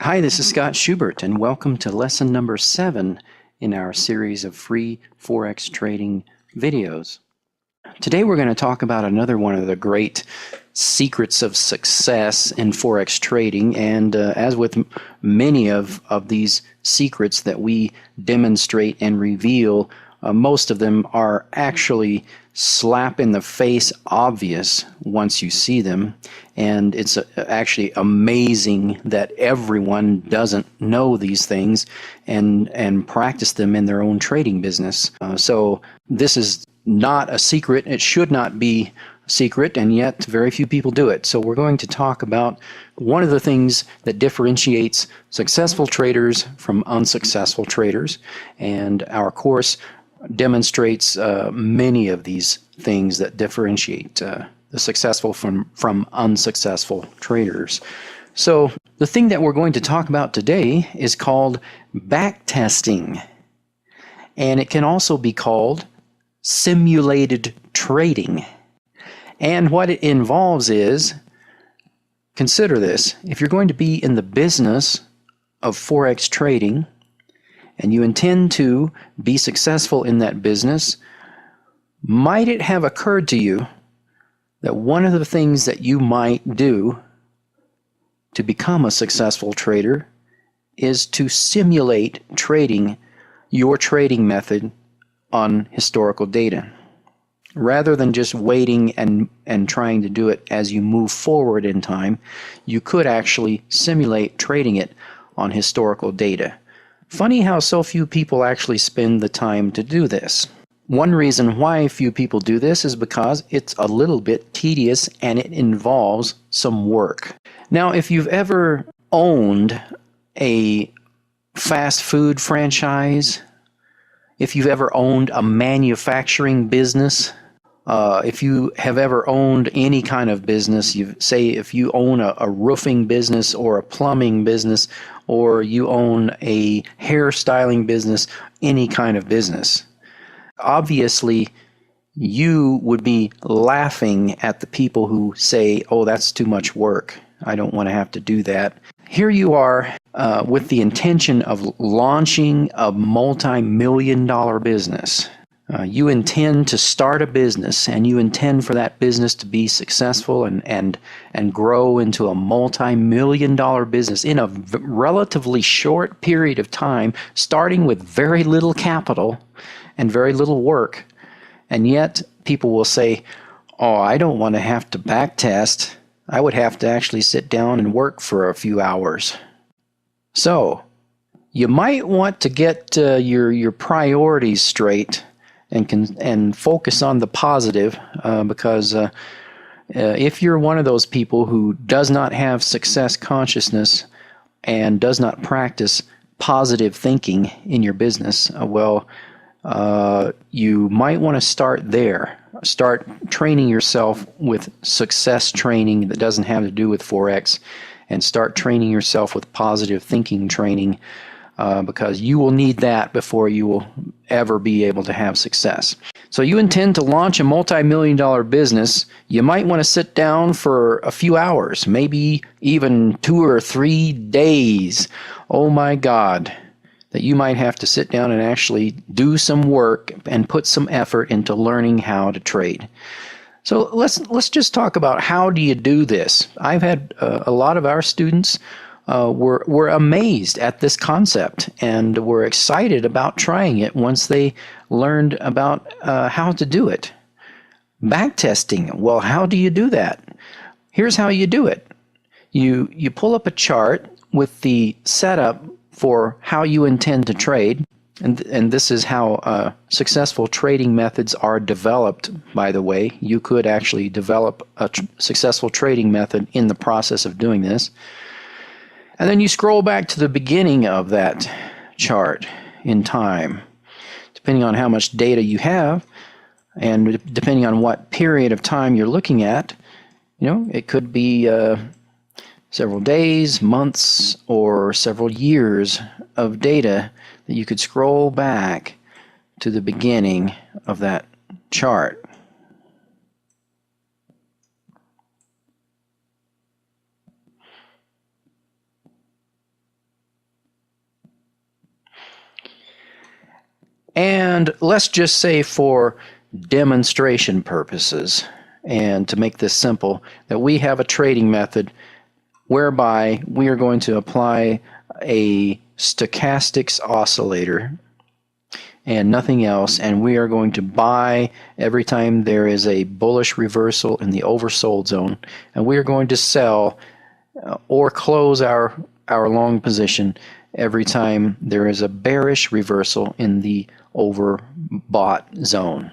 Hi, this is Scott Schubert, and welcome to lesson number 7 in our series of free Forex trading videos. Today we're going to talk about another one of the great secrets of success in Forex trading, and as with many of these secrets that we demonstrate and reveal, most of them are actually slap in the face obvious once you see them, and it's actually amazing that everyone doesn't know these things and practice them in their own trading business. So this is not a secret. It should not be secret, and yet very few people do it. So we're going to talk about one of the things that differentiates successful traders from unsuccessful traders, and our course demonstrates many of these things that differentiate the successful from unsuccessful traders. So the thing that we're going to talk about today is called backtesting, and it can also be called simulated trading. And what it involves is, consider this: if you're going to be in the business of Forex trading and you intend to be successful in that business, might it have occurred to you that one of the things that you might do to become a successful trader is to simulate trading your trading method on historical data? Rather than just waiting and trying to do it as you move forward in time, you could actually simulate trading it on historical data. Funny how so few people actually spend the time to do this. One reason why few people do this is because it's a little bit tedious and it involves some work. Now, if you've ever owned a fast food franchise, if you've ever owned a manufacturing business, if you have ever owned any kind of business, say if you own a roofing business or a plumbing business, or you own a hairstyling business, any kind of business, obviously you would be laughing at the people who say, oh, that's too much work, I don't want to have to do that. Here you are with the intention of launching a multi-million-dollar business. You intend to start a business, and you intend for that business to be successful and grow into a multi-million-dollar business in a relatively short period of time, starting with very little capital and very little work. And yet people will say, oh, I don't want to have to backtest. I would have to actually sit down and work for a few hours. So you might want to get your priorities straight and focus on the positive, because if you're one of those people who does not have success consciousness and does not practice positive thinking in your business, you might want to start there. Start training yourself with success training that doesn't have to do with Forex, and start training yourself with positive thinking training, because you will need that before you will ever be able to have success. So you intend to launch a multi-million-dollar business. You might want to sit down for a few hours, maybe even 2 or 3 days. Oh my God, that you might have to sit down and actually do some work and put some effort into learning how to trade. So let's just talk about, how do you do this? I've had a lot of our students were amazed at this concept and were excited about trying it once they learned about how to do it. Backtesting. Well, how do you do that? Here's how you do it. You pull up a chart with the setup for how you intend to trade, and this is how successful trading methods are developed, by the way. You could actually develop a successful trading method in the process of doing this. And then you scroll back to the beginning of that chart in time. Depending on how much data you have, and depending on what period of time you're looking at, it could be several days, months, or several years of data that you could scroll back to the beginning of that chart. And let's just say for demonstration purposes, and to make this simple, that we have a trading method whereby we are going to apply a stochastics oscillator and nothing else, and we are going to buy every time there is a bullish reversal in the oversold zone, and we are going to sell or close our long position every time there is a bearish reversal in the overbought zone.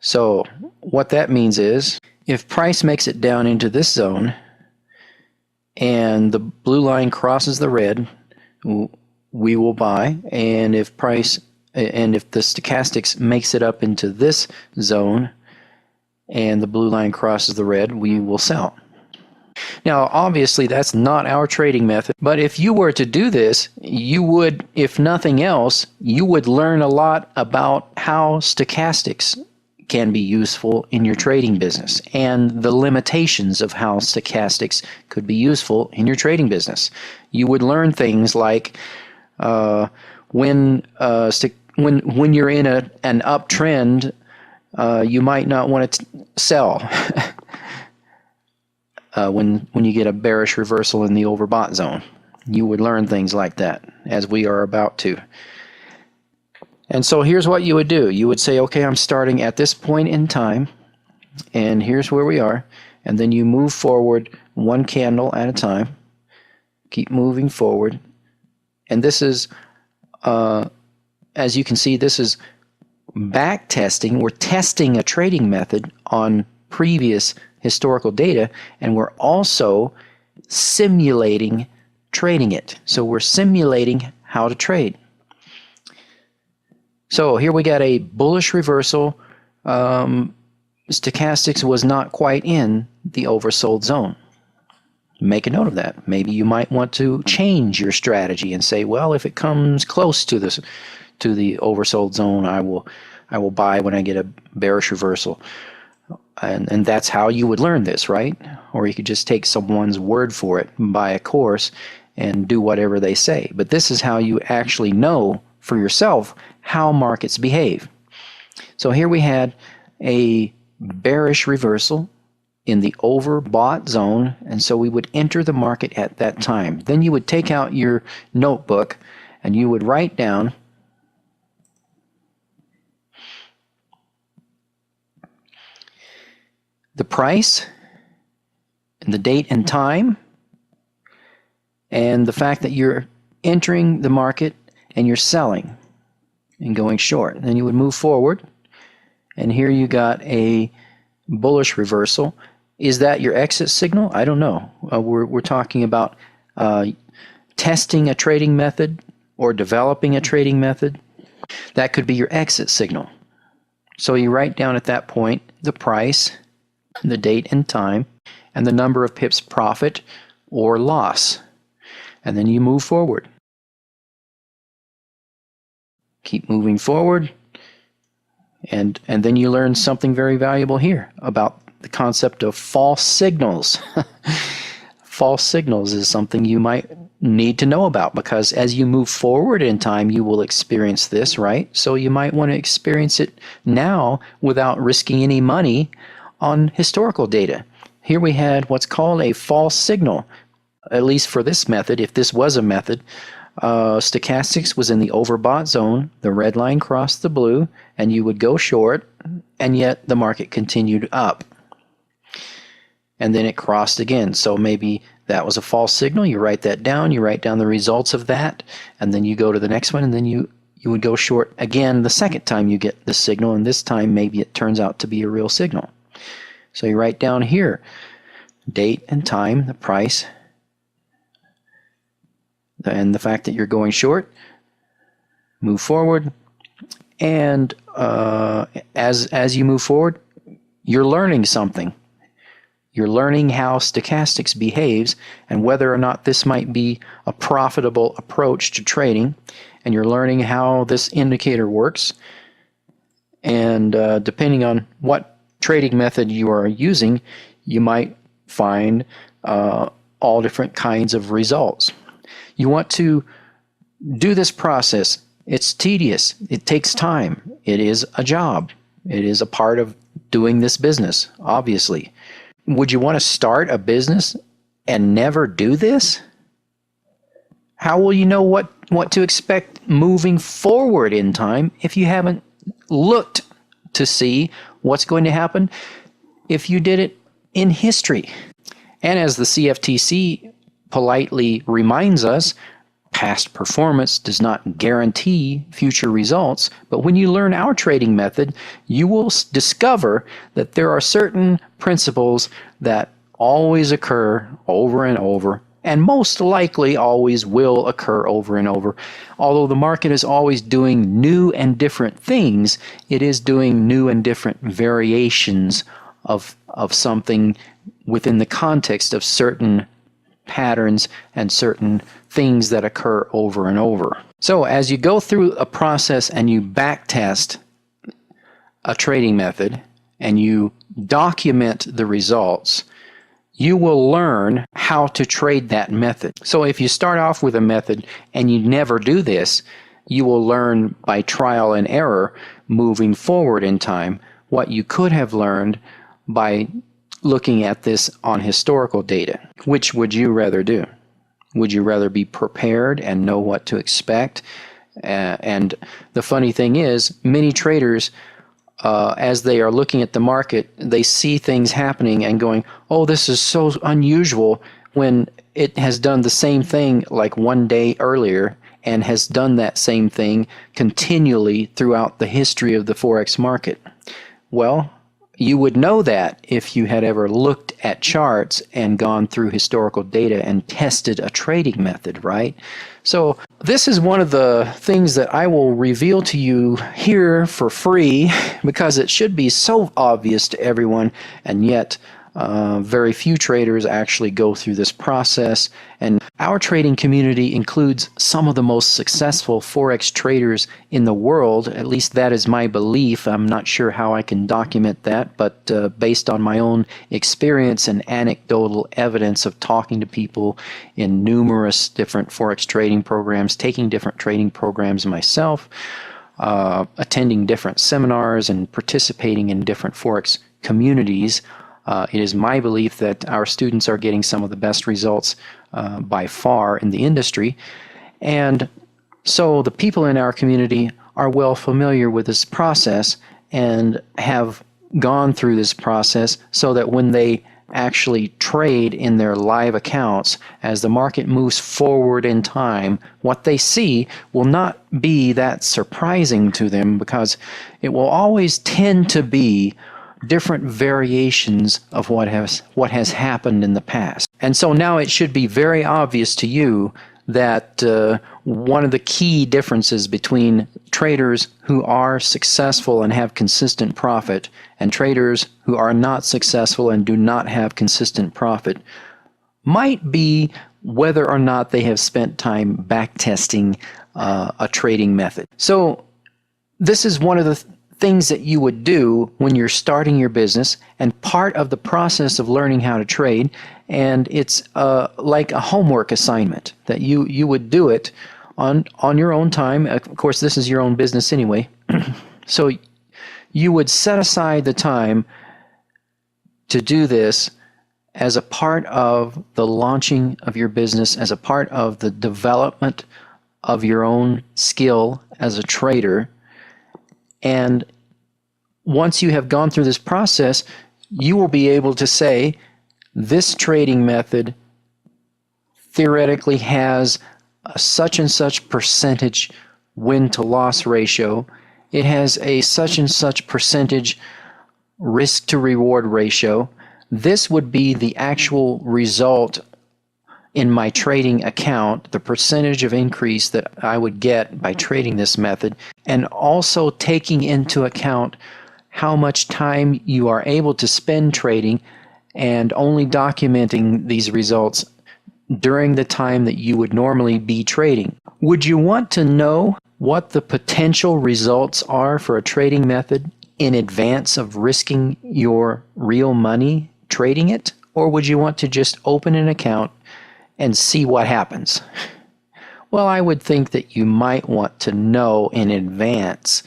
So what that means is, if price makes it down into this zone and the blue line crosses the red, we will buy, and if the stochastics makes it up into this zone and the blue line crosses the red, we will sell. Now, obviously, that's not our trading method, but if you were to do this, you would, if nothing else, you would learn a lot about how stochastics can be useful in your trading business and the limitations of how stochastics could be useful in your trading business. You would learn things like when you're in an uptrend, you might not want to sell. When you get a bearish reversal in the overbought zone, you would learn things like that, as we are about to. And so here's what you would do. You would say, okay, I'm starting at this point in time, and here's where we are. And then you move forward one candle at a time. Keep moving forward. And this is, as you can see, this is back testing. We're testing a trading method on previous historical data, and we're also simulating trading it. So we're simulating how to trade. So here we got a bullish reversal. Stochastics was not quite in the oversold zone. Make a note of that. Maybe you might want to change your strategy and say, well, if it comes close to the oversold zone, I will buy when I get a bearish reversal. And that's how you would learn this, right? Or you could just take someone's word for it, buy a course, and do whatever they say. But this is how you actually know for yourself how markets behave. So here we had a bearish reversal in the overbought zone, and so we would enter the market at that time. Then you would take out your notebook and you would write down the price and the date and time, and the fact that you're entering the market and you're selling and going short. Then you would move forward, and here you got a bullish reversal. Is that your exit signal? I don't know. We're talking about testing a trading method or developing a trading method. That could be your exit signal. So you write down at that point the price, the date and time, and the number of pips profit or loss. And then you move forward. Keep moving forward. And then you learn something very valuable here about the concept of false signals. False signals is something you might need to know about, because as you move forward in time, you will experience this, right? So you might want to experience it now without risking any money on historical data. Here we had what's called a false signal, at least for this method. If this was a method, stochastics was in the overbought zone, the red line crossed the blue, and you would go short, and yet the market continued up. And then it crossed again. So maybe that was a false signal. You write that down, you write down the results of that, and then you go to the next one, and then you would go short again the second time you get the signal, and this time maybe it turns out to be a real signal. So you write down here date and time, the price, and the fact that you're going short. Move forward, and as you move forward, you're learning something. You're learning how stochastics behaves and whether or not this might be a profitable approach to trading, and you're learning how this indicator works. And depending on what trading method you are using, you might find all different kinds of results. You want to do this process It's tedious. It takes time. It is a job. It is a part of doing this business, obviously. Would you want to start a business and never do this? How will you know what to expect moving forward in time if you haven't looked to see what's going to happen if you did it in history? And as the CFTC politely reminds us, past performance does not guarantee future results, but when you learn our trading method, you will discover that there are certain principles that always occur over and over, and most likely always will occur over and over. Although the market is always doing new and different things, it is doing new and different variations of something within the context of certain patterns and certain things that occur over and over. So as you go through a process and you backtest a trading method and you document the results, you will learn how to trade that method. So if you start off with a method and you never do this, you will learn by trial and error moving forward in time what you could have learned by looking at this on historical data. Which would you rather do? Would you rather be prepared and know what to expect? And the funny thing is, many traders, as they are looking at the market, they see things happening and going, oh, this is so unusual, when it has done the same thing like one day earlier and has done that same thing continually throughout the history of the Forex market. Well, you would know that if you had ever looked at charts and gone through historical data and tested a trading method, right? So this is one of the things that I will reveal to you here for free, because it should be so obvious to everyone, and yet very few traders actually go through this process. And our trading community includes some of the most successful Forex traders in the world. At least that is my belief. I'm not sure how I can document that, but based on my own experience and anecdotal evidence of talking to people in numerous different Forex trading programs, taking different trading programs myself, attending different seminars and participating in different Forex communities, it is my belief that our students are getting some of the best results by far in the industry. And so the people in our community are well familiar with this process and have gone through this process, so that when they actually trade in their live accounts, as the market moves forward in time, what they see will not be that surprising to them, because it will always tend to be different variations of what has happened in the past. And so now it should be very obvious to you that one of the key differences between traders who are successful and have consistent profit and traders who are not successful and do not have consistent profit might be whether or not they have spent time backtesting a trading method. So this is one of the things that you would do when you're starting your business, and part of the process of learning how to trade. And it's like a homework assignment that you would do it on your own time. Of course, this is your own business anyway. So you would set aside the time to do this as a part of the launching of your business, as a part of the development of your own skill as a trader. And once you have gone through this process, you will be able to say, this trading method theoretically has a such and such percentage win to loss ratio. It has a such and such percentage risk to reward ratio. This would be the actual result in my trading account, the percentage of increase that I would get by trading this method, and also taking into account how much time you are able to spend trading, and only documenting these results during the time that you would normally be trading. Would you want to know what the potential results are for a trading method in advance of risking your real money trading it? Or would you want to just open an account and see what happens? Well, I would think that you might want to know in advance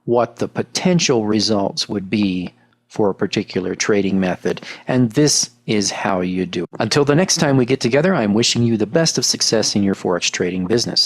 what the potential results would be for a particular trading method, and this is how you do it. Until the next time we get together, I'm wishing you the best of success in your Forex trading business.